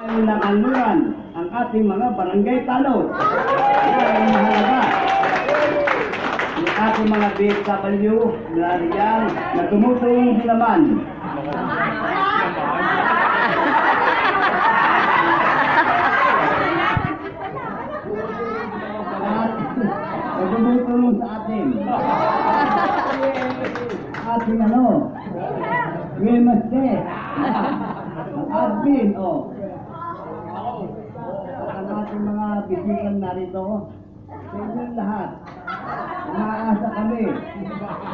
Nanganuran ang ating mga barangay talot. Yan ang mahalaga. Yung ating mga BFW na riyan na tumutulong din naman. Tumutulong sa atin. Ating Wilmaste. Ang admin, ang ating mga bisikan narito, sa inyong lahat, umaasa kami,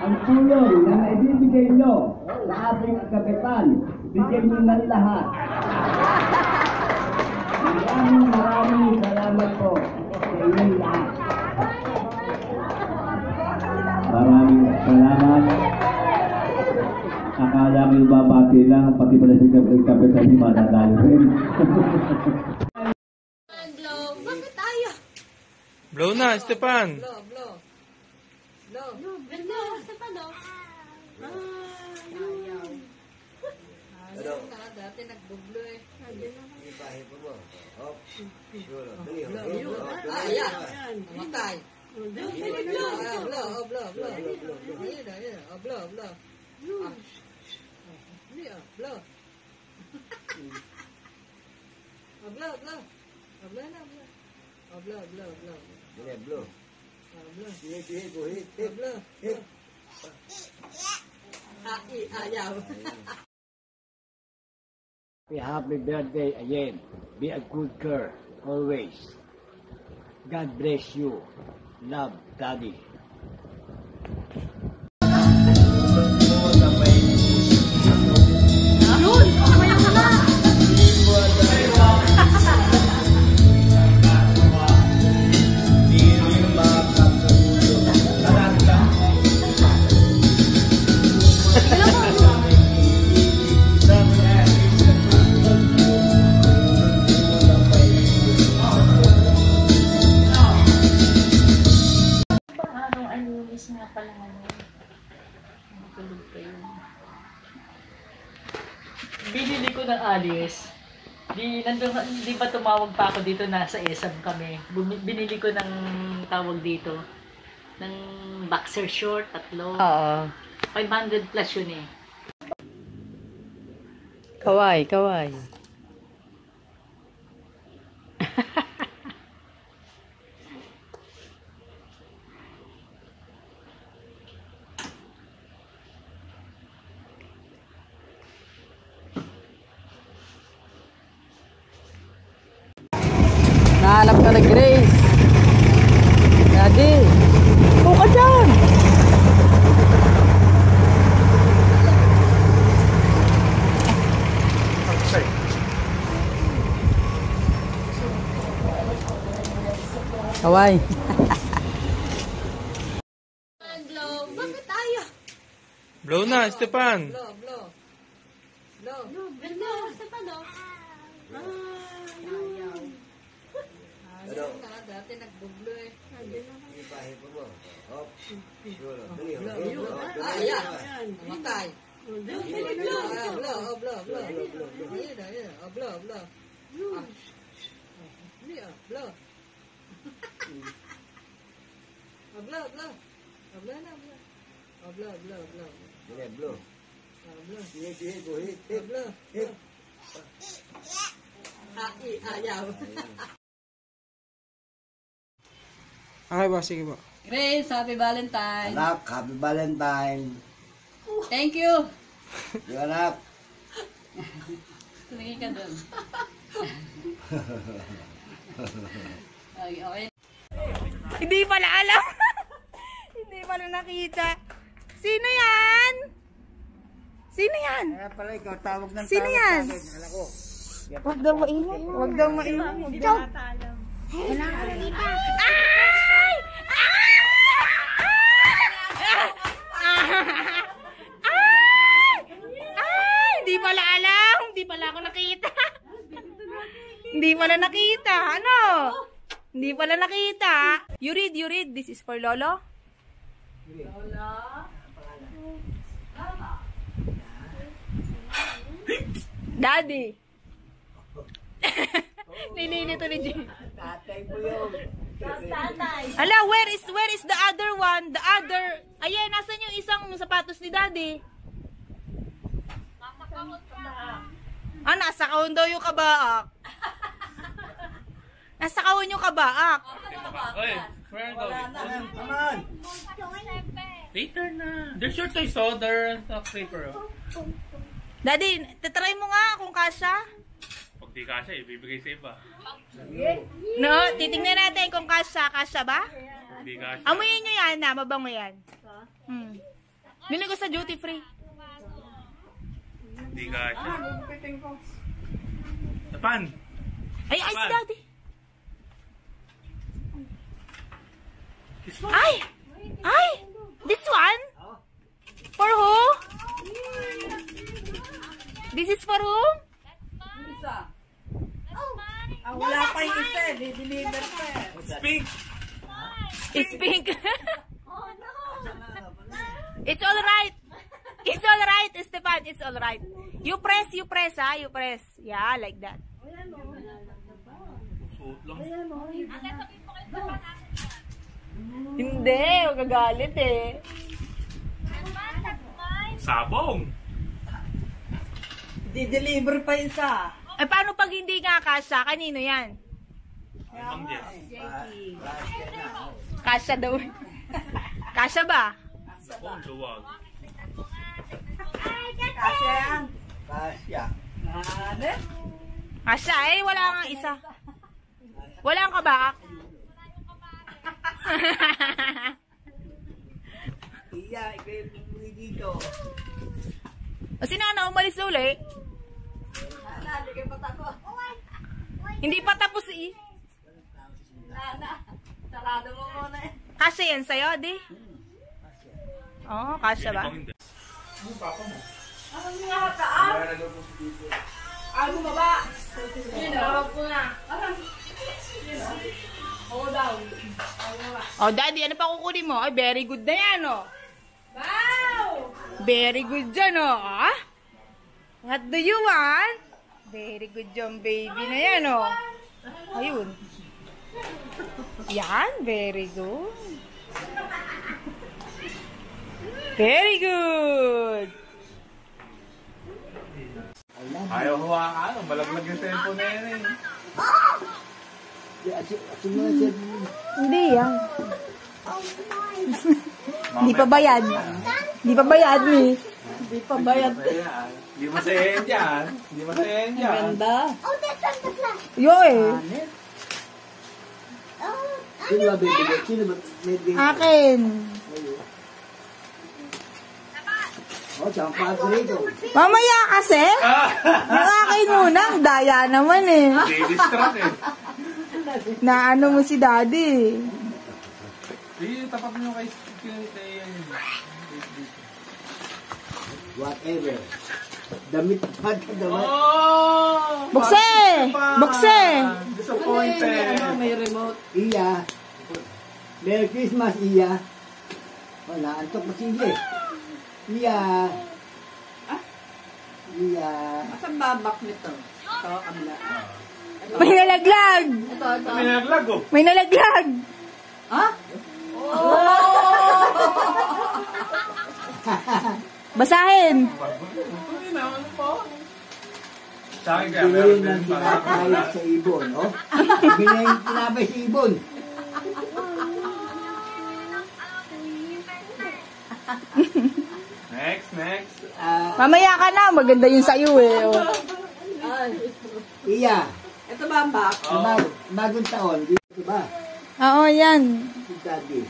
ang tulong na naibibigay nyo sa ating kapitan, bigyan nyo ng lahat. Maraming salamat po sa inyong lahat. Maraming salamat. Akala mo yung babati lang, pati pala si kapitan ni madadalo rin. Bakit tayo? Blow na, Esteban. Blow. Ganda, Esteban, ayaw. Ayaw ka, dati nagbublo eh. Ibahe po mo. Hop. Ayan. Matay. Blow. Happy birthday again. Be a good girl always. God bless you. Love, Daddy. Binili ko ng alis. Di ba tumawag pa ako dito, nasa ESAB kami. Binili ko ng tawag dito ng boxer short, 3. Oo. 500 plus yun eh. Kaway. Nahanap ka na, Grace. Daddy, buka dyan. Kaway. Blow. Bakit tayo? Blow na, Esteban. Blow. Ganda, Esteban, ayaw. Ayaw ka, dati nagbublo eh. Ibahe po mo. Hop. Ayan. Matay. Ayaw. Okay ba? Sige ba? Grace, happy Valentine. Anak, happy Valentine. Thank you. Yung anak. Tumingin ka doon. Okay. Hindi pala alam. Hindi pala nakita. Sino yan? Sino yan? Kaya pala ikaw tawag ng Sino yan? Anak ko. Huwag daw maingay. Huwag daw maingay. Hindi nata alam. Wala ka dito. Hindi pala alam. Hindi pala ako nakita. Hindi pala nakita. Ano? Hindi pala nakita. You read. This is for Lolo. Daddy. Nililito ni Jay. Tatay mo yun. Ala, where is the other one? The other... Ayan, nasan yung isang sapatos ni Daddy? Ah, nasa kahon daw yung kabaak. Nasa kahon yung kabaak. Oy, where daw? Come on. Later na. There's your toys, oh. There's a paper, oh. Daddy, tatry mo nga kung kasha. Pag di kasha, ibibigay sa iba. No, titingnan natin kung kasha. Kasha ba? Pag di kasha. Amuyin nyo yan na, mabango yan. Bili ko sa duty free. Di kasha. Tapan! Ay, ay, si Tapan. Daddy. This one. Ay! Ay! This one? For who? This is for who? Wala pa yung isa, di-deliver pa. It's pink. It's pink. It's all right. It's all right, Esteban. It's all right. You press, ha? You press. Yeah, like that. Suot lang. Hindi, magagalit eh. Sabong. Di-deliver pa yung isa. Eh, paano pag hindi nga kasha? Kanino yan? Mang Jess. Kasha daw. Kasha ba? Ako, luwag. Kasi yan. Kasya. Kasha eh, wala nga isa. Wala ang kabaak. Iya, ikaw yung pumuli dito. O si Nana, umalis na uli. Hindi pa tapos eh. Sarado mo muna eh. Kasha yan sa'yo, di? Oo, kasha ba? Hindi. Ano baba? Tawag ko na. Oh, Daddy, ano pa kukunin mo? Ay, very good na yan, oh. Wow! Very good dyan, oh. Ah? What do you want? Very good dyan, baby na yan, oh. Ayun. Yan, very good. Very good. Ayaw hawakan. Malaglag yung cellphone na yan, eh. Hindi yan. Hindi pa bayad. Hindi pa bayad, mi. Di pa bayad. Hindi masayahin dyan. Hindi masayahin dyan. Ganda. Yo eh. Sino ba bibigay? Sino ba may bibigay? Akin. Oh, champas rito. Mamaya kasi. Yung akin muna. Ang daya naman eh. Di-distract, eh. Naano mo si Daddy. Tapat mo kay Whatever. Damit pa ka naman. Oh! Bukse! Bukse! Disappointed. May remote. Iya. Merry Christmas, Iya. Wala, antok pa sige. Iya. Iya. Asan babak nito? Ito, amla. May nalaglag! Ito. May naglag, oh. May nalaglag! Ha? Basahin! Hindi na, ano po? Sa akin kaya, Bigyan meron ng din tinapay pa. sa ibon, oh. Bigyan ng tinapay sa ibon. Next. Mamaya ka na, maganda yun sa'yo eh. Oh. Iya. Ito babak. Sa bagong taon, dito ba? Oo, yan. Si Daddy.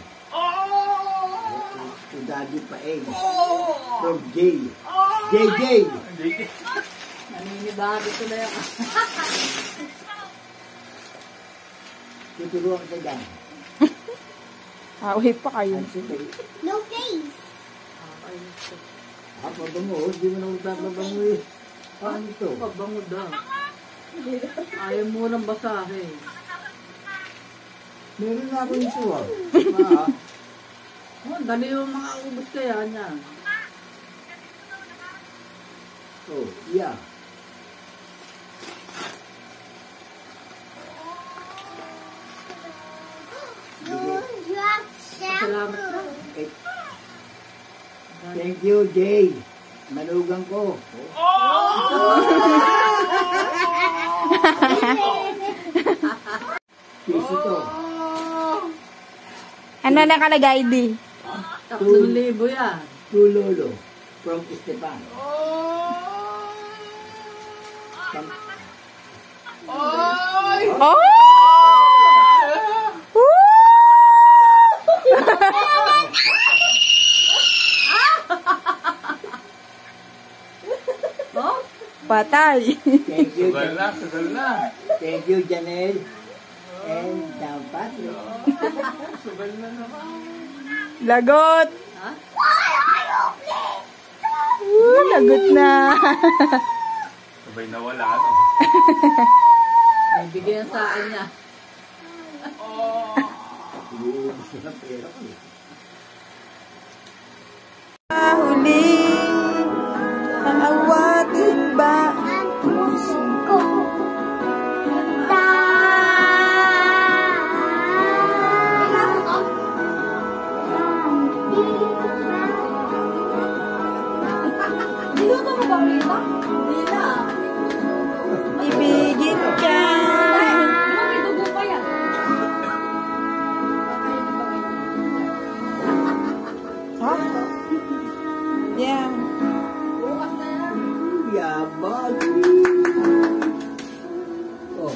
Si Daddy pa eh. From J. JJ. Naninibago ko na yan. Tuturuan ka dyan. Away pa kayo. No face. Pabango. Hindi mo na magpapabango eh. Paano ito? Pabango daw. Ayaw mo nang basahin. Meron na ako nito ah. Oh, dali yung mga ubos kaya niya. Oh, yeah. Thank you, Jay. Manugang ko. Piso to. Ano nakalagay, di? 3,000 yan. Tulolo. From Esteban. Oh! Patay. Thank you, Thank you, Janelle. And Patrick. Lagot. Lagot na. Sabay na wala, ano? May bigyan sa akin niya. Gusto ng pera ko. Huli ang awatin ba? Ibigin ka. Huh? Yeah. Yabag. Oh.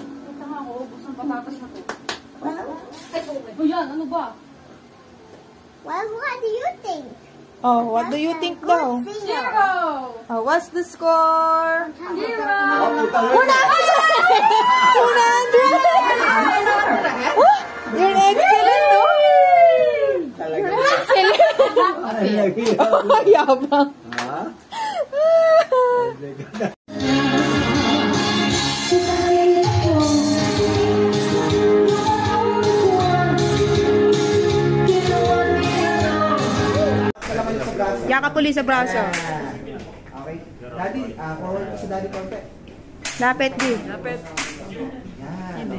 Well, what do you think? Oh, what do you think daw? 0. Oh, what's the score? 0. 100! Oh, you're excellent, no? Talaga. You're excellent. Oh, yabang. Ha? Yakap uli sa braso. Okay. Daddy, forward ko sa daddy konti. Lapit, di. Yan.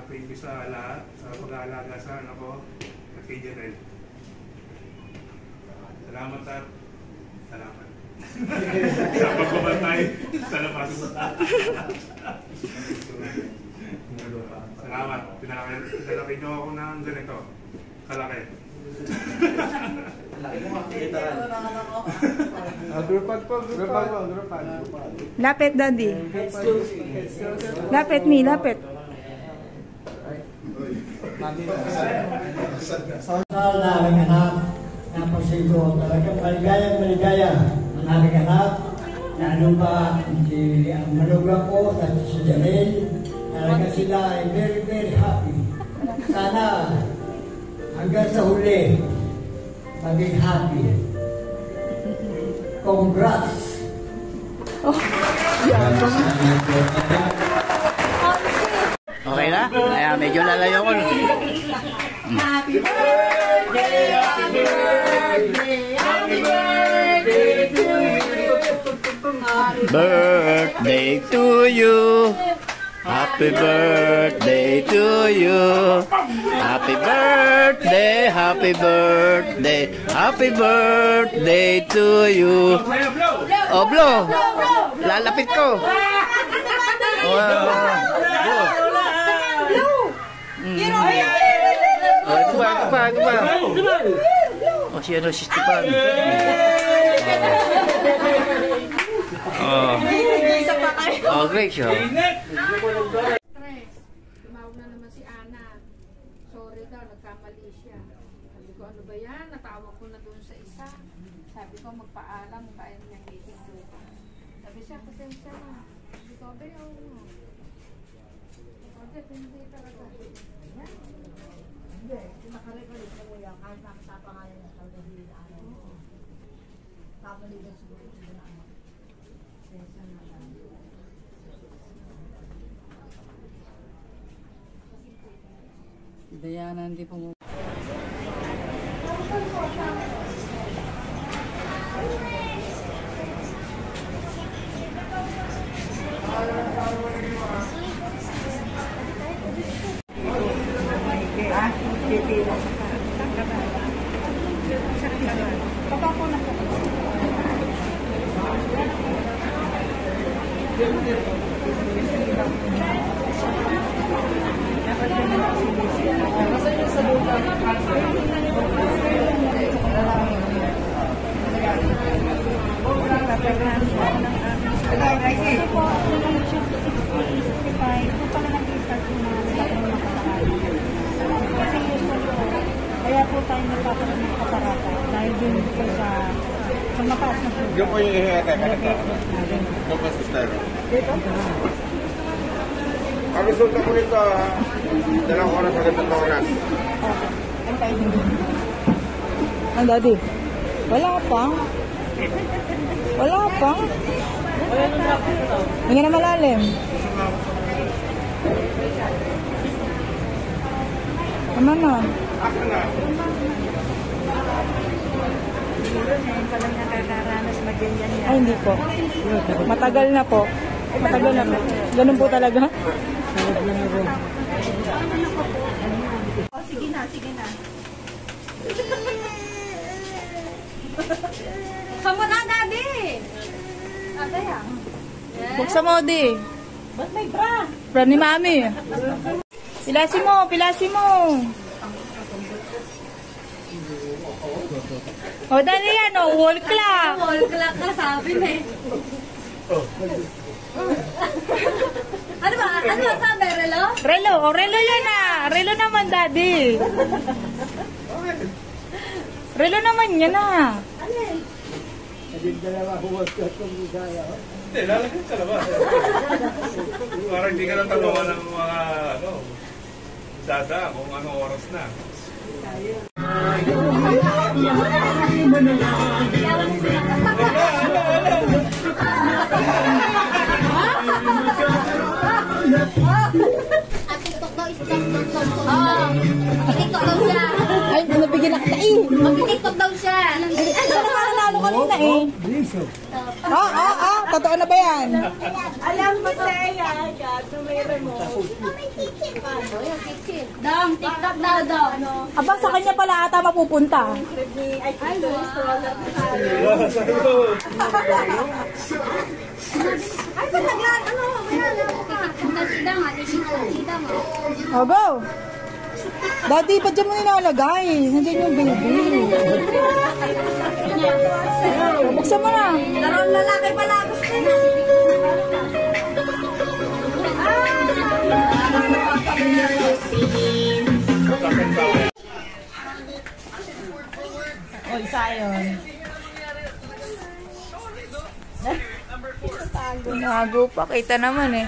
Thank you sa lahat, sa pag-aalaga sa anak ko at kay Janelle. Salamat at salamat. Sa pagbabantay sa labas. Salamat. Pinalaki niyo ako ng ganito. Kalaki. Grupad po, grupad. Lapit, daddy. Lapit, mi, lapit. Sa aming anak, napasiguro talagang maligaya ang aming anak, lalo pa ang manugang ko at si Janelle, talaga sila ay very, very happy. Sana hanggang sa huli, maging happy. Congrats! Okay na? Kaya medyo lalayo ko. Happy birthday, happy birthday, happy birthday to you. Birthday to you. Happy birthday to you. Happy birthday, happy birthday, happy birthday to you. Oh, blow. Lalapit ko. Ito pa. Oh, si Stepan. Oh, great show. Tumawag na naman si Ana. Sorry daw, nagkamali siya. Sabi ko, ano ba yan? Natawag ko na doon sa isa. Sabi ko, magpaalam, kaya niyang meeting doon. Sabi siya, pasensya na. Sabi ko, abay, oo. Sabi, hindi talaga. Yan. Hindi, nakarecord sa kuya, kahit nakasapa nga yung sabi na ano. Kamali na siguro ito na ano. Pasensya na lang. Diana, hindi po mo. Kaya po tayo nagkakaroon ng kaparata dahil din po sa mataas na po. Yung po yung ihihete. Yung po sister. Dito? Ang resulta po nito, 2 oras hanggang 3 oras. Okay. Antay din. Ang daddy? Wala pa. Wala pa. Hindi na malalim. Ano na? Ako na. Ay, hindi po. Matagal na po. Matagal na po. Ganun po talaga. Oh, sige na, sige na. Kamu na, Daddy! Ate yan. Buksa mo, di. Ba't may bra? Bra ni Mami. Pilasi mo, pilasi mo. O, dali yan, o. Wall clock. Wall clock ka, sabi na eh. Ano ba? Ano ba sabi? Relo? Relo, o relo yan ah. Relo naman, Daddy. Relo naman yan ah. Hindi, lalagyan sa labas. Parang hindi ka lang tabawa ng mga, dada kung anong oras na. TikTok daw, TikTok daw siya. Ay, nabigyan na kita eh. Mag-TikTok daw siya. Nanalo kanina eh. Totoo na ba yan? Alam mo sa'yo, tumira mo. Dong, TikTok daw, Dong. Aba, sa kanya pala ata mapupunta. Ay, pataglan, ano? Sida nga, sida mo. O, go! Daddy, ba't dyan mo nilalagay? Nandiyan yung baby. Buksan mo na. Larong lalaki pala, gusto na. O, isa yun. Nago pa, kita naman eh.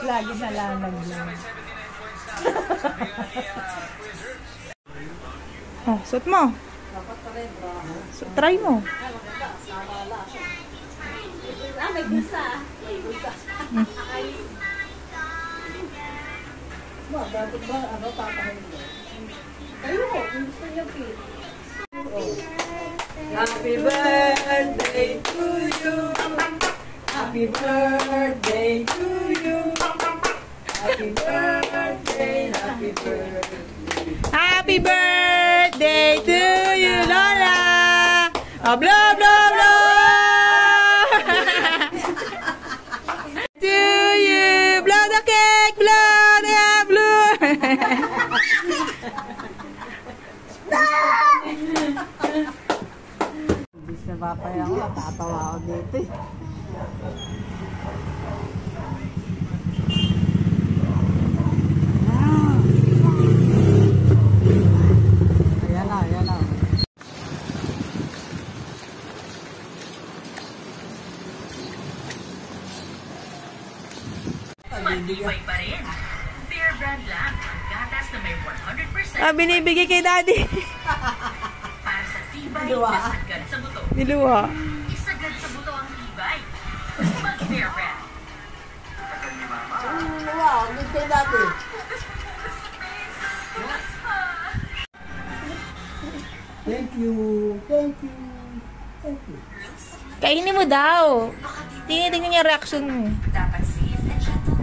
Lagi na lang lang. Oh, suot mo. Try mo. May gusa. Happy birthday to you. Happy birthday to you. Happy birthday, happy birthday. Happy birthday to you, Lola. Oh, blow, blow, blow. To you, blow the cake, blow the blue. Hindi sa papay ako, tatawa ako dito eh. Ayan na, ayan na. Matibay pa rin. Beer brand lang ang gatas na may 100% Binibigay kay Daddy. para sa tibay na sagad sa buto. Niluwa. Isagad sa buto ang tibay. Mag-beer brand. Wow, gusto natin. Thank you. Thank you. Thank you. Kainin mo daw. Tingnan niya reaction mo. Dapat safe and gentle